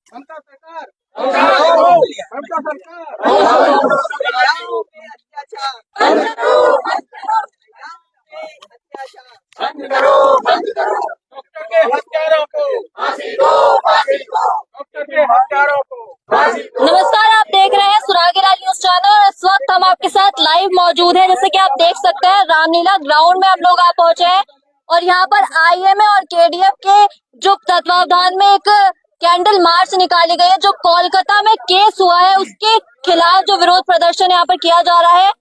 ममता सरकार, ममता सरकार, डॉक्टर के हत्यारों को फांसी दो, डॉक्टर के हत्यारों को फांसी दो। नमस्कार, आप देख रहे हैं सुरागीला न्यूज चैनल। इस वक्त हम आपके साथ लाइव मौजूद हैं। जैसे कि आप देख सकते हैं, रामलीला ग्राउंड में हम लोग आ पहुंचे हैं और यहाँ पर आईएमए और केडीएफ के जो तत्वावधान में एक कैंडल मार्च निकाली गई है। जो कोलकाता में केस हुआ है उसके खिलाफ जो विरोध प्रदर्शन यहाँ पर किया जा रहा है,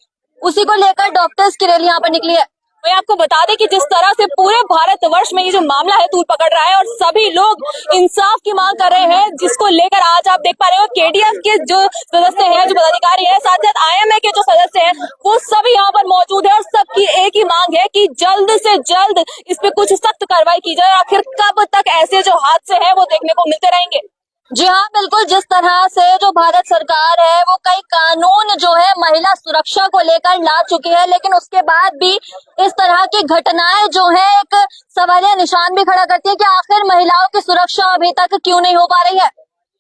उसी को लेकर डॉक्टर्स की रैली यहाँ पर निकली है। मैं आपको बता दें कि जिस तरह से पूरे भारतवर्ष में ये जो मामला है तूल पकड़ रहा है और सभी लोग इंसाफ की मांग कर रहे हैं, जिसको लेकर आज आप देख पा रहे हो केडीएफ के जो सदस्य हैं, जो पदाधिकारी हैं, साथ साथ आईएमए के जो सदस्य हैं, वो सभी यहाँ पर मौजूद है और सबकी एक ही मांग है कि जल्द से जल्द इस पे कुछ सख्त कार्रवाई की जाए। आखिर कब तक ऐसे जो हादसे हैं वो देखने को मिलते रहेंगे? जी हाँ, बिल्कुल। जिस तरह से जो भारत सरकार है वो कई कानून जो है महिला सुरक्षा को लेकर ला चुकी है, लेकिन उसके बाद भी इस तरह की घटनाएं जो है एक सवालिया निशान भी खड़ा करती है कि आखिर महिलाओं की सुरक्षा अभी तक क्यों नहीं हो पा रही है।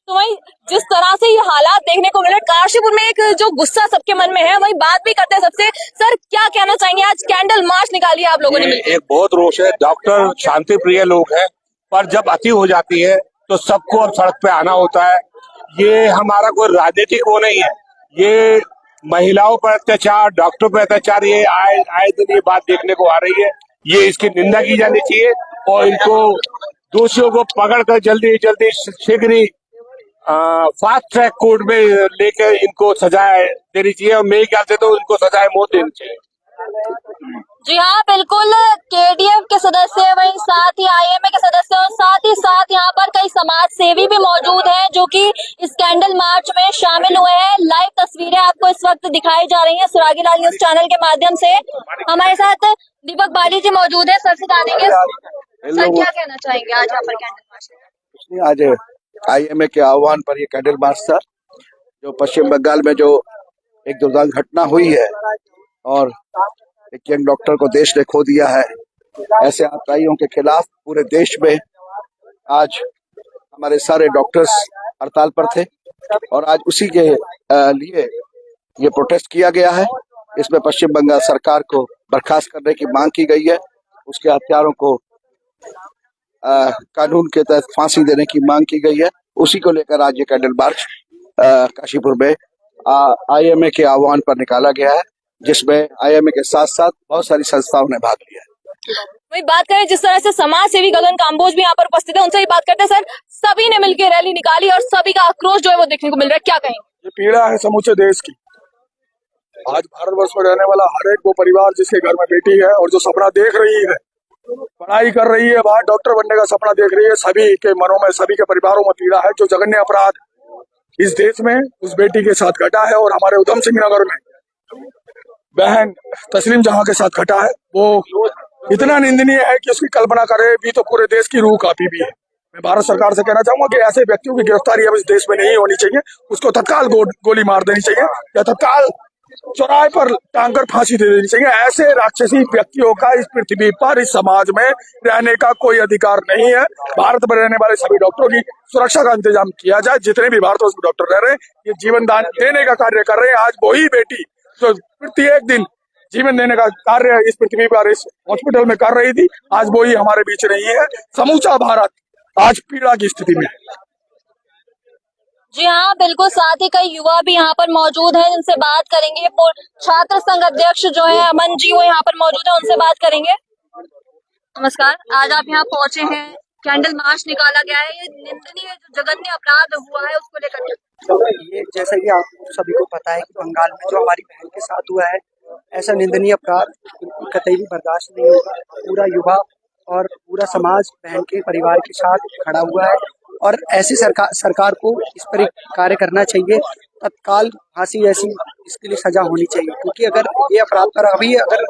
तो वही जिस तरह से ये हालात देखने को मिले, काशीपुर में एक जो गुस्सा सबके मन में है, वही बात भी करते हैं सबसे। सर, क्या कहना चाहेंगे? आज कैंडल मार्च निकाली आप लोगों ने। एक बहुत रोष है। डॉक्टर शांति प्रिय लोग हैं, पर जब अति हो जाती है तो सबको अब सड़क पे आना होता है। ये हमारा कोई राजनीतिक वो नहीं है, ये महिलाओं पर अत्याचार, डॉक्टर पर अत्याचार, ये आए दिन ये बात देखने को आ रही है। ये इसकी निंदा की जानी चाहिए और इनको दोषियों को पकड़कर जल्दी जल्दी शीघ्र ही फास्ट ट्रैक कोर्ट में लेकर इनको सजाए देनी चाहिए और मेरे ख्याल से तो इनको सजाए मौत देनी चाहिए। जी हाँ, बिल्कुल। केडीएफ के सदस्य, वहीं साथ ही आईएमए के सदस्य और साथ ही साथ यहाँ पर कई समाज सेवी भी मौजूद हैं जो कि इस कैंडल मार्च में शामिल हुए हैं। लाइव तस्वीरें आपको इस वक्त दिखाई जा रही हैं सुरागीला न्यूज चैनल के माध्यम से। हमारे साथ दीपक बाली जी मौजूद है। सर से जानेंगे, सर क्या कहना चाहेंगे आज यहाँ पर कैंडल मार्च? आज आईएमए के आह्वान पर ये कैंडल मार्च था, जो पश्चिम बंगाल में जो एक दुर्दांत घटना हुई है और एक यंग डॉक्टर को देश ने खो दिया है, ऐसे आतताइयों के खिलाफ पूरे देश में आज हमारे सारे डॉक्टर्स हड़ताल पर थे और आज उसी के लिए ये प्रोटेस्ट किया गया है। इसमें पश्चिम बंगाल सरकार को बर्खास्त करने की मांग की गई है, उसके हत्यारों को कानून के तहत फांसी देने की मांग की गई है। उसी को लेकर आज ये कैंडल मार्च काशीपुर में आईएमए के आह्वान पर निकाला गया है, जिसमें आईएमए के साथ साथ बहुत सारी संस्थाओं ने भाग लिया है। वही बात करें, जिस तरह से समाज सेवी गगन काम्बोज भी यहाँ पर उपस्थित है, उनसे भी बात करते हैं। सर, सभी ने मिलकर रैली निकाली और सभी का आक्रोश जो है वो देखने को मिल रहा है, क्या कहेंगे? ये पीड़ा है समूचे देश की। आज भारतवर्ष में रहने वाला हर एक वो परिवार जिसके घर में बेटी है और जो सपना देख रही है, पढ़ाई कर रही है, बाहर डॉक्टर बनने का सपना देख रही है, सभी के मनों में, सभी के परिवारों में पीड़ा है। जो जघन्य अपराध इस देश में उस बेटी के साथ घटा है और हमारे उधम सिंह नगर में बहन तस्लीम जहां के साथ घटा है, वो इतना निंदनीय है कि उसकी कल्पना करे भी तो पूरे देश की रूह कांपी भी है। मैं भारत सरकार से कहना चाहूंगा कि ऐसे व्यक्तियों की गिरफ्तारी अब इस देश में नहीं होनी चाहिए, उसको तत्काल गोली मार देनी चाहिए या तत्काल चौराहे पर टांग कर फांसी दे देनी चाहिए। ऐसे राक्षसी व्यक्तियों का इस पृथ्वी पर, इस समाज में रहने का कोई अधिकार नहीं है। भारत में रहने वाले सभी डॉक्टरों की सुरक्षा का इंतजाम किया जाए। जितने भी भारत में डॉक्टर रह रहे हैं, ये जीवन दान देने का कार्य कर रहे हैं। आज वही बेटी जो प्रत्येक दिन जीवन देने का कार्य इस पृथ्वी पर इस हॉस्पिटल में कर रही थी, आज वही हमारे बीच नहीं है। समूचा भारत आज पीड़ा की स्थिति में है। जी हाँ, बिल्कुल। साथ ही कई युवा भी यहाँ पर मौजूद हैं, जिनसे बात करेंगे। छात्र संघ अध्यक्ष जो है अमन जी, वो यहाँ पर मौजूद है, उनसे बात करेंगे। नमस्कार, आज आप यहाँ पहुंचे हैं, कैंडल मार्च निकाला गया है, ये निंदनीय जो जघन्य अपराध हुआ है उसको लेकर। ये जैसा कि आप सभी को पता है कि बंगाल में जो हमारी बहन के साथ हुआ है, ऐसा निंदनीय अपराध बिल्कुल कतई भी बर्दाश्त नहीं होगा। पूरा युवा और पूरा समाज बहन के परिवार के साथ खड़ा हुआ है और ऐसी सरकार को इस पर एक कार्य करना चाहिए। तत्काल फांसी ऐसी इसके लिए सजा होनी चाहिए, क्योंकि अगर ये अपराध पर अभी अगर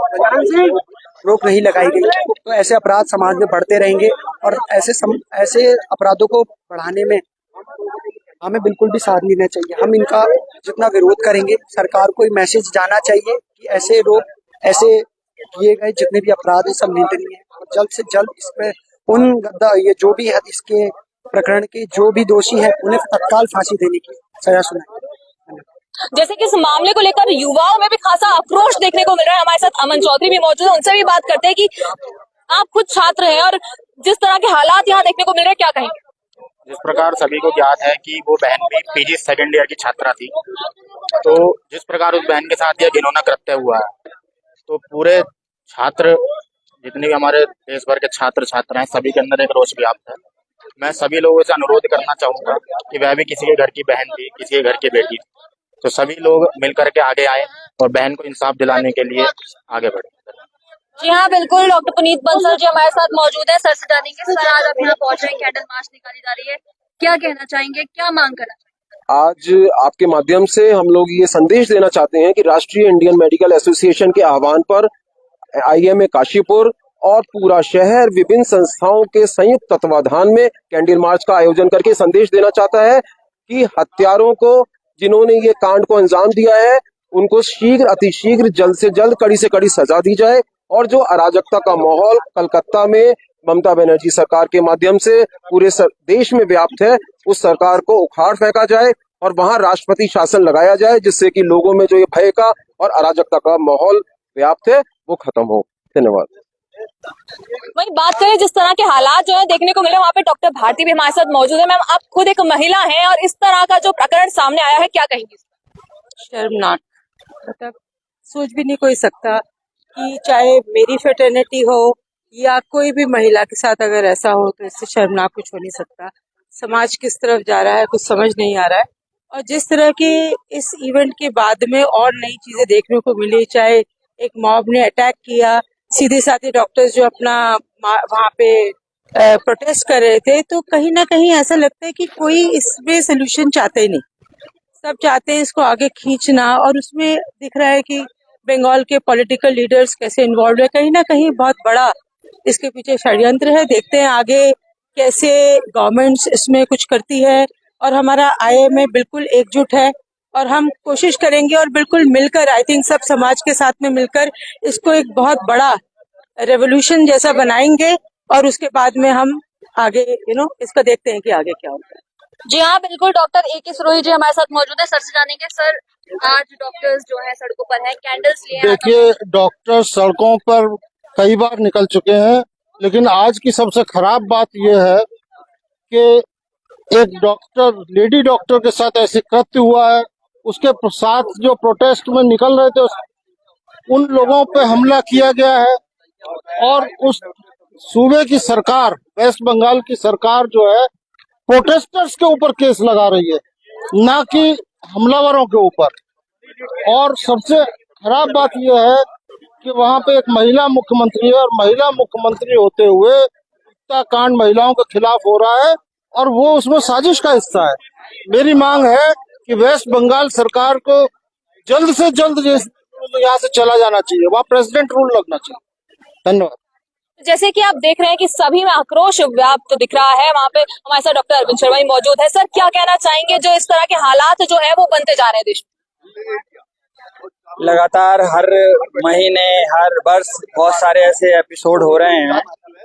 रोक नहीं लगाई गई तो ऐसे अपराध समाज में बढ़ते रहेंगे और ऐसे अपराधों को बढ़ाने में हमें बिल्कुल भी साथ नहीं देना चाहिए। हम इनका जितना विरोध करेंगे, सरकार को मैसेज जाना चाहिए कि ऐसे ऐसे किए गए जितने भी अपराध हैं सब निंदनीय है और जल्द से जल्द इसमें ये जो भी है इसके प्रकरण के जो भी दोषी हैं उन्हें तत्काल फांसी देने की सजा सुनाई। जैसे कि इस मामले को लेकर युवाओं में भी खासा आक्रोश देखने को मिल रहा है। हमारे साथ अमन चौधरी भी मौजूद है, उनसे भी बात करते हैं कि आप खुद छात्र हैं और जिस तरह के हालात यहाँ देखने को मिल रहे हैं, क्या कहेंगे? जिस प्रकार सभी को ज्ञात है कि वो बहन भी पीजी सेकेंड ईयर की छात्रा थी, तो जिस प्रकार उस बहन के साथ यह घिनौना कृत्य हुआ है, तो पूरे छात्र जितने भी हमारे देश भर के छात्र छात्रा हैं सभी के अंदर एक रोष व्याप्त है। मैं सभी लोगों से अनुरोध करना चाहूंगा कि वह भी किसी के घर की बहन थी, किसी के घर की बेटी थी, तो सभी लोग मिलकर के आगे आए और बहन को इंसाफ दिलाने के लिए आगे बढ़े। जी हाँ, बिल्कुल। डॉक्टर पुनीत बंसल जी हमारे साथ मौजूद है। सर से जानेंगे, सर आज आप यहाँ पहुंच रहे हैं, कैंडल मार्च निकाली जा रही है, क्या कहना चाहेंगे, क्या मांग करना चाहेंगे? आज आपके माध्यम से हम लोग ये संदेश देना चाहते हैं कि राष्ट्रीय इंडियन मेडिकल एसोसिएशन के आह्वान पर आईएमए काशीपुर और पूरा शहर विभिन्न संस्थाओं के संयुक्त तत्वाधान में कैंडल मार्च का आयोजन करके संदेश देना चाहता है कि हत्यारों को, जिन्होंने ये कांड को अंजाम दिया है, उनको शीघ्र अतिशीघ्र जल्द से जल्द कड़ी से कड़ी सजा दी जाए और जो अराजकता का माहौल कलकत्ता में ममता बनर्जी सरकार के माध्यम से पूरे देश में व्याप्त है, उस सरकार को उखाड़ फेंका जाए और वहां राष्ट्रपति शासन लगाया जाए, जिससे कि लोगों में जो ये भय का और अराजकता का माहौल व्याप्त है वो खत्म हो। धन्यवाद। वही बात करें, जिस तरह के हालात जो है देखने को मिले, वहाँ पे डॉक्टर भारती भी हमारे साथ मौजूद है। मैम, आप खुद एक महिला हैं और इस तरह का जो प्रकरण सामने आया है, क्या कहेंगी? शर्मनाक, मतलब सोच भी नहीं कोई सकता कि चाहे मेरी फेटर्निटी हो या कोई भी महिला के साथ अगर ऐसा हो तो इससे शर्मनाक कुछ हो नहीं सकता। समाज किस तरफ जा रहा है कुछ समझ नहीं आ रहा है, और जिस तरह के इस इवेंट के बाद में और नई चीजें देखने को मिली, चाहे एक मॉब ने अटैक किया, सीधे साधे डॉक्टर्स जो अपना वहाँ पे प्रोटेस्ट कर रहे थे, तो कहीं ना कहीं ऐसा लगता है कि कोई इसमें सोल्यूशन चाहते ही नहीं, सब चाहते हैं इसको आगे खींचना। और उसमें दिख रहा है कि बंगाल के पॉलिटिकल लीडर्स कैसे इन्वॉल्व है, कहीं ना कहीं बहुत बड़ा इसके पीछे षड्यंत्र है। देखते हैं आगे कैसे गवर्नमेंट इसमें कुछ करती है, और हमारा आईएमए बिल्कुल एकजुट है और हम कोशिश करेंगे और बिल्कुल मिलकर, आई थिंक सब समाज के साथ में मिलकर इसको एक बहुत बड़ा रेवोल्यूशन जैसा बनाएंगे और उसके बाद में हम आगे इसका देखते हैं कि आगे क्या होता है। जी हाँ, बिल्कुल। डॉक्टर ए के सिरोही जी हमारे साथ मौजूद है, सर से जानेंगे। सर, आज डॉक्टर्स जो है सड़कों पर है, कैंडल्स लिए हैं। देखिए, डॉक्टर सड़कों पर कई बार निकल चुके हैं, लेकिन आज की सबसे खराब बात यह है कि एक डॉक्टर, लेडी डॉक्टर के साथ ऐसे कृत्य हुआ है। उसके साथ जो प्रोटेस्ट में निकल रहे थे उन लोगों पे हमला किया गया है, और उस सूबे की सरकार, वेस्ट बंगाल की सरकार जो है, प्रोटेस्टर्स के ऊपर केस लगा रही है, ना कि हमलावरों के ऊपर। और सबसे खराब बात यह है कि वहां पे एक महिला मुख्यमंत्री है, और महिला मुख्यमंत्री होते हुए हत्याकांड महिलाओं के खिलाफ हो रहा है, और वो उसमें साजिश का हिस्सा है। मेरी मांग है कि वेस्ट बंगाल सरकार को जल्द से जल्द यहाँ से चला जाना चाहिए, वहाँ प्रेसिडेंट रूल लगना चाहिए। धन्यवाद। जैसे कि आप देख रहे हैं कि सभी में आक्रोश व्याप्त दिख रहा है। वहाँ पे हमारे साथ डॉक्टर अरविंद शर्मा मौजूद है। सर, क्या कहना चाहेंगे, जो इस तरह के हालात जो है वो बनते जा रहे हैं देश में? लगातार हर महीने, हर वर्ष बहुत सारे ऐसे एपिसोड हो रहे हैं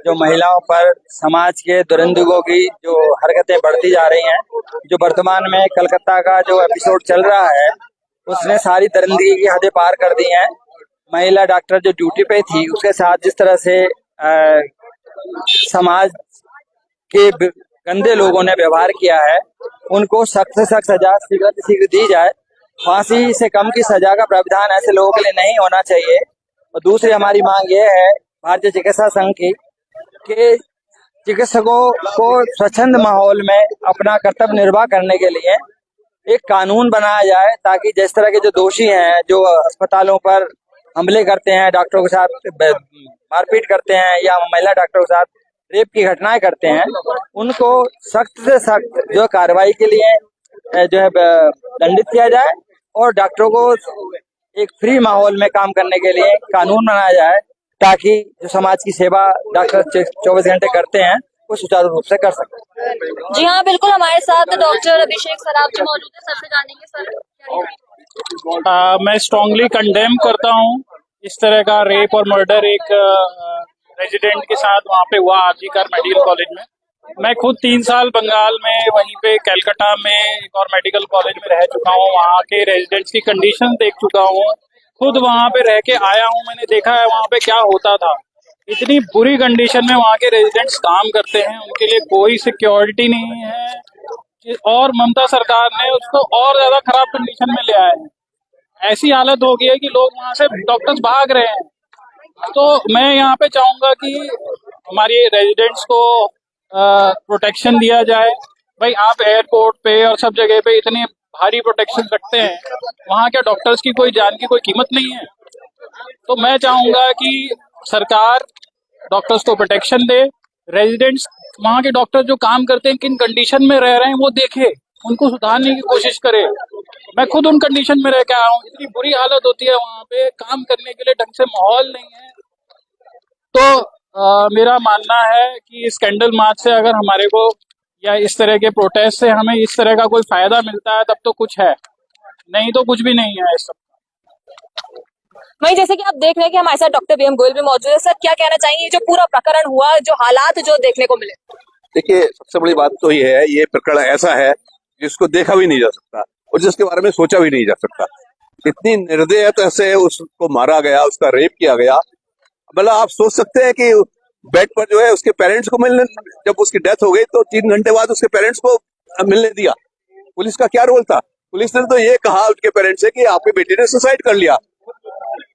जो महिलाओं पर समाज के दुरंतकों की जो हरकतें बढ़ती जा रही हैं। जो वर्तमान में कलकत्ता का जो एपिसोड चल रहा है उसने सारी दरिंदगी की हदें पार कर दी हैं। महिला डॉक्टर जो ड्यूटी पे थी उसके साथ जिस तरह से समाज के गंदे लोगों ने व्यवहार किया है, उनको सख्त से सख्त सजा शीघ्र से शीघ्र दी जाए। फांसी से कम की सजा का प्रावधान ऐसे लोगों के लिए नहीं होना चाहिए। और दूसरी हमारी मांग ये है भारतीय चिकित्सा संघ की कि चिकित्सकों को स्वच्छंद माहौल में अपना कर्तव्य निर्वाह करने के लिए एक कानून बनाया जाए, ताकि जिस तरह के जो दोषी हैं, जो अस्पतालों पर हमले करते हैं, डॉक्टरों के साथ मारपीट करते हैं या महिला डॉक्टरों के साथ रेप की घटनाएं करते हैं, उनको सख्त से सख्त जो कार्रवाई के लिए जो है दंडित किया जाए, और डॉक्टरों को एक फ्री माहौल में काम करने के लिए कानून बनाया जाए, ताकि जो समाज की सेवा डॉक्टर 24 घंटे करते हैं वो सुचारू रूप से कर सकते। जी हाँ, बिल्कुल। हमारे साथ डॉक्टर अभिषेक सराफ जी मौजूद है, सर से जानेंगे। सर, मैं स्ट्रांगली कंडेम करता हूँ इस तरह का रेप और मर्डर एक रेजिडेंट के साथ वहाँ पे हुआ आरजीकर मेडिकल कॉलेज में। मैं खुद 3 साल बंगाल में, वहीं पे कलकत्ता में एक और मेडिकल कॉलेज में रह चुका हूँ। वहाँ के रेजिडेंट्स की कंडीशन देख चुका हूँ। खुद वहाँ पे रह के आया हूँ, मैंने देखा है वहाँ पे क्या होता था। इतनी बुरी कंडीशन में वहाँ के रेजिडेंट्स काम करते हैं, उनके लिए कोई सिक्योरिटी नहीं है। और ममता सरकार ने उसको और ज्यादा खराब कंडीशन में ले आए हैं। ऐसी हालत हो गई है कि लोग वहाँ से, डॉक्टर्स भाग रहे हैं। तो मैं यहाँ पे चाहूंगा कि हमारे रेजिडेंट्स को प्रोटेक्शन दिया जाए। भाई आप एयरपोर्ट पे और सब जगह पे इतने भारी प्रोटेक्शन रखते हैं, वहाँ के डॉक्टर्स की कोई जान की कोई कीमत नहीं है। तो मैं चाहूंगा कि सरकार डॉक्टर्स को प्रोटेक्शन दे। रेजिडेंट्स, वहाँ के डॉक्टर जो काम करते हैं, किन कंडीशन में रह रहे हैं वो देखे, उनको सुधारने की कोशिश करे। मैं खुद उन कंडीशन में रह के आया हूँ। इतनी बुरी हालत होती है वहाँ पे, काम करने के लिए ढंग से माहौल नहीं है। तो मेरा मानना है कि इस कैंडल मार्च से अगर हमारे को, या इस तरह के प्रोटेस्ट से हमें इस तरह का कोई फायदा मिलता है, तब तो कुछ है, नहीं तो कुछ भी नहीं है इस सब। वहीं जैसे कि आप देख रहे हैं कि हमारे साथ डॉक्टर बीएम गोयल भी मौजूद है। सर, क्या कहना चाहेंगे, जो पूरा प्रकरण हुआ, जो हालात जो देखने को मिले? देखिए, सबसे बड़ी बात तो ये है, ये प्रकरण ऐसा है जिसको देखा भी नहीं जा सकता और जिसके बारे में सोचा भी नहीं जा सकता। इतनी निर्दयता से उसको मारा गया, उसका रेप किया गया। मतलब आप सोच सकते हैं कि बेड पर जो है उसके पेरेंट्स को मिलने, जब उसकी डेथ हो गई तो 3 घंटे बाद उसके पेरेंट्स को मिलने दिया। पुलिस का क्या रोल था? पुलिस ने तो ये कहा उनके पेरेंट्स से कि आपकी बेटी ने सुसाइड कर लिया।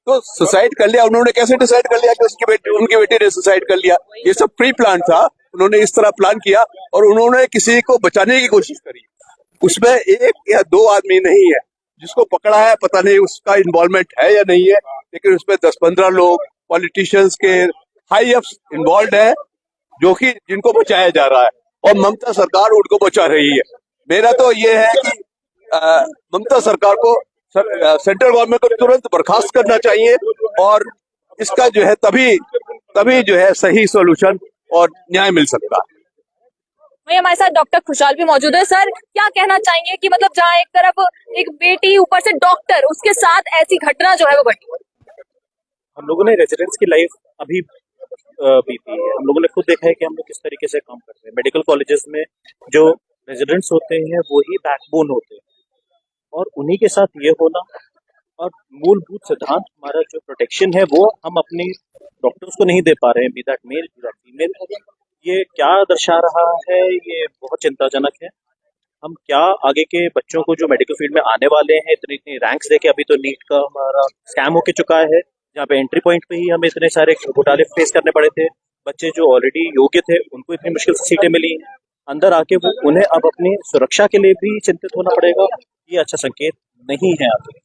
तो सुसाइड कर लिया, उन्होंने कैसे डिसाइड कर लिया कि उनकी बेटी ने सुसाइड कर लिया? ये सब प्री प्लान था। उन्होंने इस तरह प्लान किया और उन्होंने किसी को बचाने की कोशिश करी। उसमें 1 या 2 आदमी नहीं है। जिसको पकड़ा है पता नहीं उसका इन्वॉल्वमेंट है या नहीं है, लेकिन उसमें 10-15 लोग पॉलिटिशियंस के हाई अप्स इन्वॉल्व है, जो कि जिनको बचाया जा रहा है और ममता सरकार उनको बचा रही है। मेरा तो ये है कि ममता सरकार को सेंट्रल गवर्नमेंट को तुरंत बर्खास्त करना चाहिए और इसका जो है तभी जो है सही सॉल्यूशन और न्याय मिल सकता है। वहीं हमारे साथ डॉक्टर खुशहाल भी मौजूद है। सर, क्या कहना चाहेंगे कि मतलब जहाँ एक तरफ एक बेटी, ऊपर से डॉक्टर, उसके साथ ऐसी घटना जो है वो घटी? हम लोगों ने रेजिडेंट्स की लाइफ अभी बीती है। हम लोगों ने खुद देखा है कि हम लोग किस तरीके से काम करते हैं। मेडिकल कॉलेजेस में जो रेजिडेंट्स होते हैं वो ही बैकबोन होते हैं, और उन्हीं के साथ ये होना, और मूलभूत सिद्धांत हमारा जो प्रोटेक्शन है वो हम अपने डॉक्टर्स को नहीं दे पा रहे हैं, be that male be that female. ये क्या दर्शा रहा है? ये बहुत चिंताजनक है। हम क्या आगे के बच्चों को जो मेडिकल फील्ड में आने वाले हैं, इतनी रैंक्स देके, अभी तो नीट का हमारा स्कैम होके चुका है, जहाँ पे एंट्री पॉइंट पे ही हमें इतने सारे घोटाले फेस करने पड़े थे। बच्चे जो ऑलरेडी योग्य थे उनको इतनी मुश्किल से सीटें मिली हैं, अंदर आके वो उन्हें अब अपनी सुरक्षा के लिए भी चिंतित होना पड़ेगा। ये अच्छा संकेत नहीं है आगे।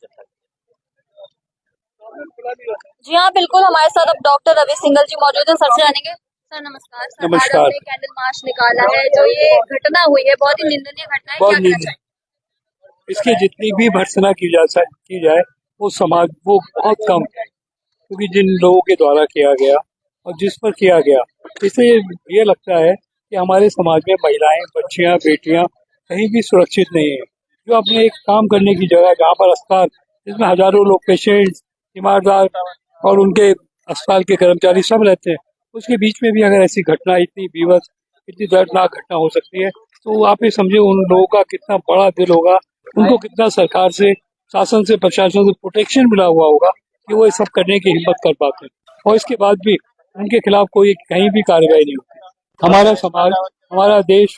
जी हाँ, बिल्कुल। हमारे साथ अब डॉक्टर रवि सिंघल जी मौजूद है। सर से जानेंगे। सर नमस्कार। सर, आज नमस्कार। आपने कैंडल मार्च निकाला है, जो ये घटना हुई है बहुत ही निंदनीय घटना है, क्या कहना चाहिए? इसकी जितनी भी भर्त्सना की जाए वो समाज, वो बहुत कम है, क्योंकि जिन लोगों के द्वारा किया गया और जिस पर किया गया, इससे ये लगता है कि हमारे समाज में महिलाएं, बच्चियां, बेटियां कहीं भी सुरक्षित नहीं है। जो अपने एक काम करने की जगह, जहाँ पर अस्पताल, जिसमें हजारों लोग, पेशेंट्स, तीमारदार और उनके अस्पताल के कर्मचारी सब रहते हैं, उसके बीच में भी अगर ऐसी घटना, इतनी बीभत्स, इतनी दर्दनाक घटना हो सकती है, तो आप ये समझे उन लोगों का कितना बड़ा दिल होगा, उनको कितना सरकार से, शासन से, प्रशासन से प्रोटेक्शन मिला हुआ होगा कि वो ये सब करने की हिम्मत कर पाते हैं, और इसके बाद भी उनके खिलाफ कोई कहीं भी कार्रवाई नहीं होती। हमारा समाज, हमारा देश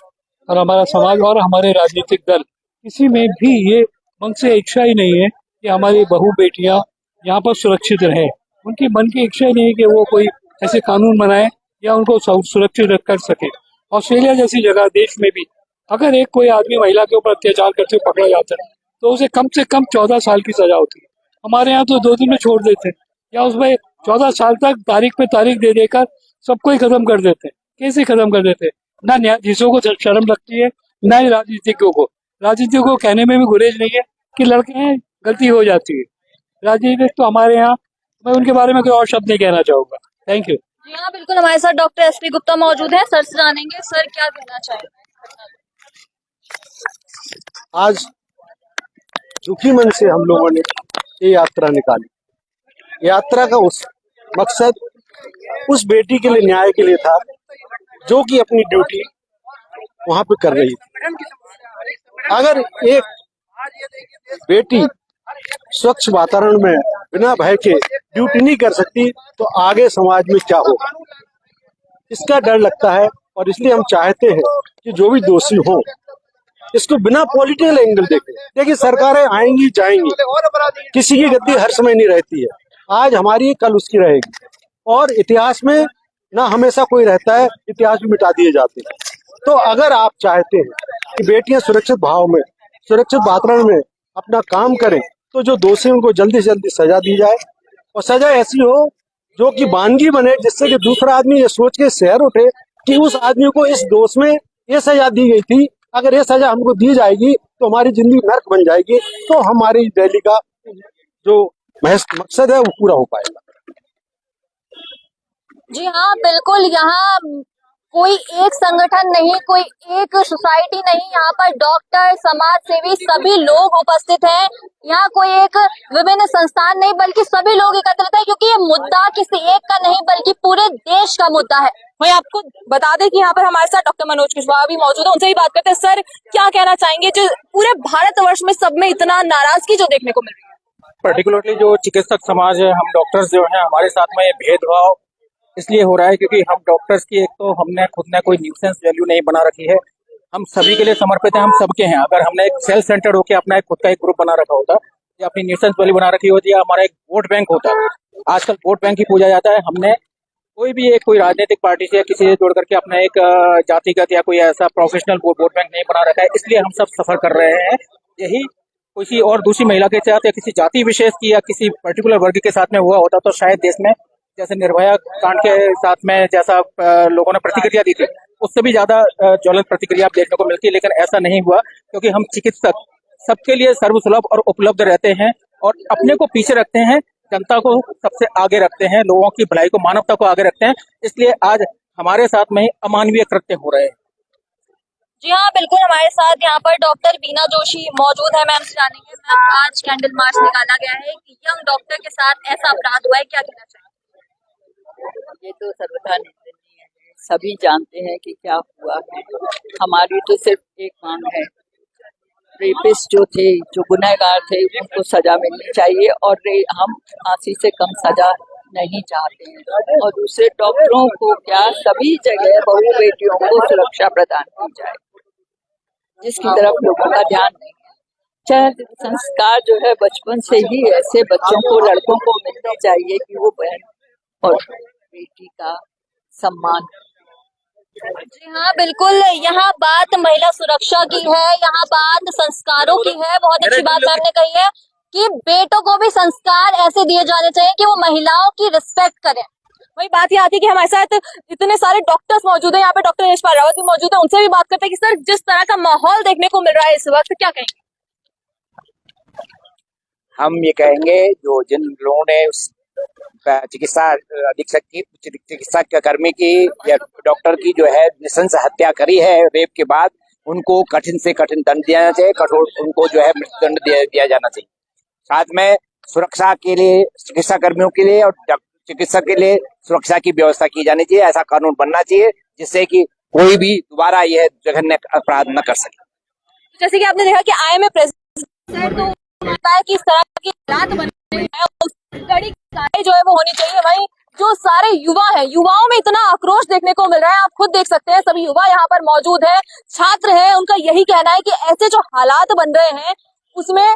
और हमारा समाज और हमारे राजनीतिक दल, किसी में भी ये मन से इच्छा ही नहीं है कि हमारी बहू बेटियां यहाँ पर सुरक्षित रहें। उनकी मन की इच्छा ही नहीं है कि वो कोई ऐसे कानून बनाए या उनको सुरक्षित कर सके। ऑस्ट्रेलिया जैसी जगह, देश में भी अगर एक कोई आदमी महिला के ऊपर अत्याचार करते हुए पकड़ा जाता है तो उसे कम से कम 14 साल की सजा होती है। हमारे यहाँ तो 2 दिन में छोड़ देते हैं, या उसमें 14 साल तक तारीख पे तारीख दे देकर सबको ही खत्म कर देते हैं। कैसे खत्म कर देते हैं? ना न्यायाधीशों को शर्म लगती है, ना ही राजनीतिज्ञों को। राजनीतिज्ञों को कहने में भी गुरेज नहीं है कि लड़के हैं, गलती हो जाती है। राजनीतिक तो हमारे यहाँ, मैं उनके बारे में कोई और शब्द नहीं कहना चाहूंगा। Thank you. जी हाँ, बिल्कुल। हमारे साथ डॉक्टर एसपी गुप्ता मौजूद है। सर से जानेंगे, सर क्या कहना चाहेंगे? आज दुखी मन से हम लोगों ने ये यात्रा निकाली। यात्रा का उस मकसद उस बेटी के लिए, न्याय के लिए था, जो कि अपनी ड्यूटी वहां पे कर रही थी। अगर एक बेटी स्वच्छ वातावरण में बिना भय के ड्यूटी नहीं कर सकती तो आगे समाज में क्या होगा, इसका डर लगता है। और इसलिए हम चाहते हैं कि जो भी दोषी हो इसको बिना पॉलिटिकल एंगल देखें। देखिए, सरकारें आएंगी जाएंगी, किसी की गद्दी हर समय नहीं रहती है। आज हमारी कल उसकी रहेगी, और इतिहास में ना हमेशा कोई रहता है, इतिहास भी मिटा दिए जाते हैं। तो अगर आप चाहते हैं कि बेटियां सुरक्षित भाव में, सुरक्षित वातावरण में अपना काम करें, तो जो दोषी हैं उनको जल्दी से जल्दी सजा दी जाए, और सजा ऐसी हो जो कि वानगी बने, जिससे कि दूसरा आदमी ये सोच के शहर उठे कि उस आदमी को इस दोष में ये सजा दी गई थी, अगर ये सजा हमको दी जाएगी तो हमारी जिंदगी नर्क बन जाएगी, तो हमारी रैली का जो मकसद है वो पूरा हो पाएगा। जी हाँ, बिल्कुल। यहाँ कोई एक संगठन नहीं, कोई एक सोसाइटी नहीं, यहाँ पर डॉक्टर, समाज सेवी सभी लोग उपस्थित हैं। यहाँ कोई एक विभिन्न संस्थान नहीं, बल्कि सभी लोग एकत्रित हैं, क्योंकि ये मुद्दा किसी एक का नहीं बल्कि पूरे देश का मुद्दा है। वही आपको बता दें कि यहाँ पर हमारे साथ डॉक्टर मनोज कुशवाहा भी मौजूद है, उनसे भी बात करते हैं। सर, क्या कहना चाहेंगे जो पूरे भारतवर्ष में सब में इतना नाराजगी जो देखने को मिल रही है? पर्टिकुलरली जो चिकित्सक समाज है, हम डॉक्टर्स जो हैं, हमारे साथ में ये भेदभाव इसलिए हो रहा है क्योंकि हम डॉक्टर्स की एक तो हमने खुद ने कोई न्यूसेंस वैल्यू नहीं बना रखी है। हम सभी के लिए समर्पित हैं, हम सबके हैं। अगर हमने एक सेल्फ सेंटर्ड होकर अपना एक खुद का एक ग्रुप बना रखा होता या अपनी न्यूसेंस वैल्यू बना रखी होती या हमारा एक वोट बैंक होता, आजकल वोट बैंक ही पूजा जाता है। हमने कोई राजनीतिक पार्टी से या किसी से जोड़ करके अपना एक जातिगत या कोई ऐसा प्रोफेशनल वोट बैंक नहीं बना रखा है, इसलिए हम सब सफर कर रहे हैं। यही किसी और दूसरी महिला के साथ या किसी जाति विशेष की या किसी पर्टिकुलर वर्ग के साथ में हुआ होता तो शायद देश में जैसे निर्भया कांड के साथ में जैसा लोगों ने प्रतिक्रिया दी थी, उससे भी ज्यादा ज्वलंत प्रतिक्रिया देखने को मिलती है। लेकिन ऐसा नहीं हुआ, क्योंकि हम चिकित्सक सबके लिए सर्वसुलभ और उपलब्ध रहते हैं और अपने को पीछे रखते हैं, जनता को सबसे आगे रखते हैं, लोगों की भलाई को, मानवता को आगे रखते हैं। इसलिए आज हमारे साथ में अमानवीय कृत्य हो रहे हैं। जी हाँ, बिल्कुल। हमारे साथ यहाँ पर डॉक्टर बीना जोशी मौजूद है। मैम से जानेंगे, मैम आज कैंडल मार्च निकाला गया है, यंग डॉक्टर के साथ ऐसा अपराध हुआ है, क्या कहना चाहिए? ये तो सर्वथा निंदनीय है, सभी जानते हैं कि क्या हुआ है। हमारी तो सिर्फ एक मांग है, रेपिस्ट जो थे, जो गुनहगार थे, उनको सजा मिलनी चाहिए और हम फांसी से कम सजा नहीं चाहते हैं। और दूसरे डॉक्टरों को क्या, सभी जगह बहू बेटियों को सुरक्षा प्रदान की जाए, जिसकी तरफ लोगों का ध्यान नहीं है। चाहे संस्कार जो है बचपन से ही ऐसे बच्चों को, लड़कों को मिलने चाहिए कि वो बहन और बेटी का सम्मान। जी हाँ, बिल्कुल। यहाँ बात महिला सुरक्षा की है, यहाँ बात संस्कारों की है। बहुत अच्छी बात मैम ने कही है कि बेटों को भी संस्कार ऐसे दिए जाने चाहिए कि वो महिलाओं की रिस्पेक्ट करें। वही बात ये आती है कि हमारे साथ इतने सारे डॉक्टर्स मौजूद हैं, यहाँ पे डॉक्टर यशपाल रावत भी मौजूद है, उनसे भी बात करते हैं कि सर, जिस तरह का माहौल देखने को मिल रहा है इस वक्त, क्या कहेंगे? हम ये कहेंगे, जो जिन लोगों ने चिकित्सा अधीक्षक की, चिकित्सा कर्मी की या डॉक्टर की जो है नृशंस हत्या करी है रेप के बाद, उनको कठिन से कठिन दंड दिया जाना चाहिए, कठोर उनको जो है मृत्युदंड दिया जाना चाहिए। साथ में सुरक्षा के लिए, चिकित्सा कर्मियों के लिए और चिकित्सक के लिए सुरक्षा की व्यवस्था की जानी चाहिए। ऐसा कानून बनना चाहिए जिससे कि कोई भी दोबारा यह जघन्य अपराध न कर सके। जैसे कि आपने देखा कि IMA प्रेसिडेंट तो बताया कि इस तरह की हालात बने हैं, कड़ी कार्रवाई जो है वो होनी चाहिए। वहीं जो सारे युवा हैं, युवाओं में इतना आक्रोश देखने को मिल रहा है, आप खुद देख सकते हैं। सभी युवा यहाँ पर मौजूद है, छात्र हैं, उनका यही कहना है कि ऐसे जो हालात बन रहे हैं उसमें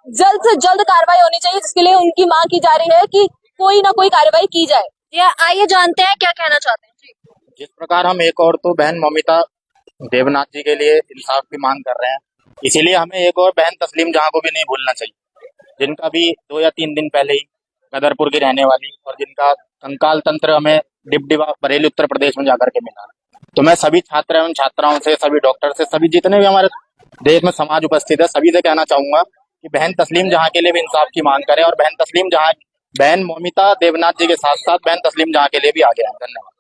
जल्द से जल्द कार्रवाई होनी चाहिए, जिसके लिए उनकी मांग की जा रही है कि कोई ना कोई कार्रवाई की जाए। आइए जानते हैं क्या कहना चाहते हैं। जी, जिस प्रकार हम एक और तो बहन ममिता देवनाथ जी के लिए इंसाफ की मांग कर रहे हैं, इसीलिए हमें एक और बहन तस्लीम जहां को भी नहीं भूलना चाहिए, जिनका भी 2 या 3 दिन पहले ही गदरपुर की रहने वाली और जिनका कंकाल तंत्र हमें डिबडिबा बरेली उत्तर प्रदेश में जाकर के मिला। तो मैं सभी छात्र एवं छात्राओं से, सभी डॉक्टर से, सभी जितने भी हमारे देश में समाज उपस्थित है, सभी से कहना चाहूंगा कि बहन तस्लीम जहां के लिए भी इंसाफ की मांग करें और बहन ममिता देवनाथ जी के साथ साथ बहन तस्लीम जहां के लिए भी आगे आए। धन्यवाद।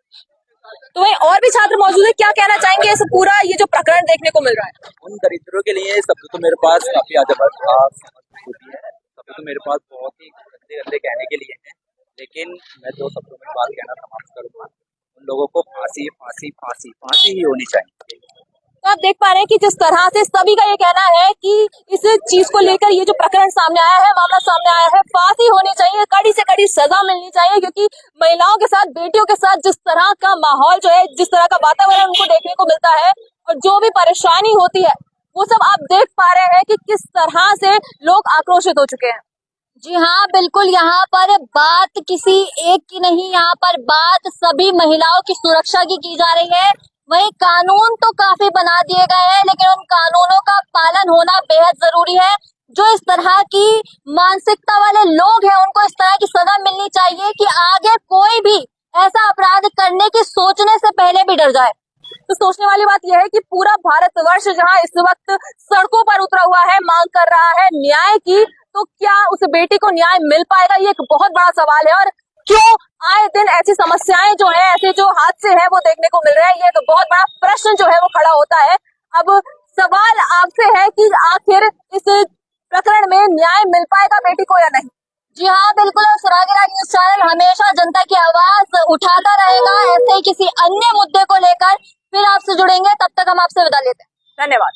तो वहीं और भी छात्र मौजूद है, क्या कहना चाहेंगे इस पूरा ये जो प्रकरण देखने को मिल रहा है? उन दरिद्रों के लिए शब्द तो मेरे पास काफी अजब होती है, शब्द तो मेरे पास बहुत ही गंदे गंदे कहने के लिए हैं, लेकिन मैं 2 शब्दों में बात कहना समाप्त करूंगा। उन लोगों को फांसी फांसी फांसी फांसी ही होनी चाहिए। तो आप देख पा रहे हैं कि जिस तरह से सभी का ये कहना है कि इस चीज को लेकर ये जो प्रकरण सामने आया है, मामला सामने आया है, फांसी होनी चाहिए, कड़ी से कड़ी सजा मिलनी चाहिए, क्योंकि महिलाओं के साथ, बेटियों के साथ जिस तरह का माहौल जो है, जिस तरह का वातावरण उनको देखने को मिलता है और जो भी परेशानी होती है, वो सब आप देख पा रहे हैं कि किस तरह से लोग आक्रोशित हो चुके हैं। जी हाँ, बिल्कुल, यहाँ पर बात किसी एक की नहीं, यहाँ पर बात सभी महिलाओं की सुरक्षा की जा रही है। वही कानून तो काफी बना दिए गए हैं, लेकिन उन कानूनों का पालन होना बेहद जरूरी है। जो इस तरह की मानसिकता वाले लोग हैं, उनको इस तरह की सजा मिलनी चाहिए कि आगे कोई भी ऐसा अपराध करने की सोचने से पहले भी डर जाए। तो सोचने वाली बात यह है कि पूरा भारतवर्ष जहां इस वक्त सड़कों पर उतरा हुआ है, मांग कर रहा है न्याय की, तो क्या उस बेटी को न्याय मिल पाएगा, ये एक बहुत बड़ा सवाल है। और क्यों आए दिन ऐसी समस्याएं जो है, ऐसे जो हादसे हैं वो देखने को मिल रहे हैं, ये तो बहुत बड़ा प्रश्न जो है वो खड़ा होता है। अब सवाल आपसे है कि आखिर इस प्रकरण में न्याय मिल पाएगा बेटी को या नहीं। जी हाँ, बिल्कुल, और सुरागीराज न्यूज चैनल हमेशा जनता की आवाज उठाता रहेगा ऐसे ही किसी अन्य मुद्दे को लेकर। फिर आपसे जुड़ेंगे, तब तक हम आपसे विदा लेते हैं। धन्यवाद।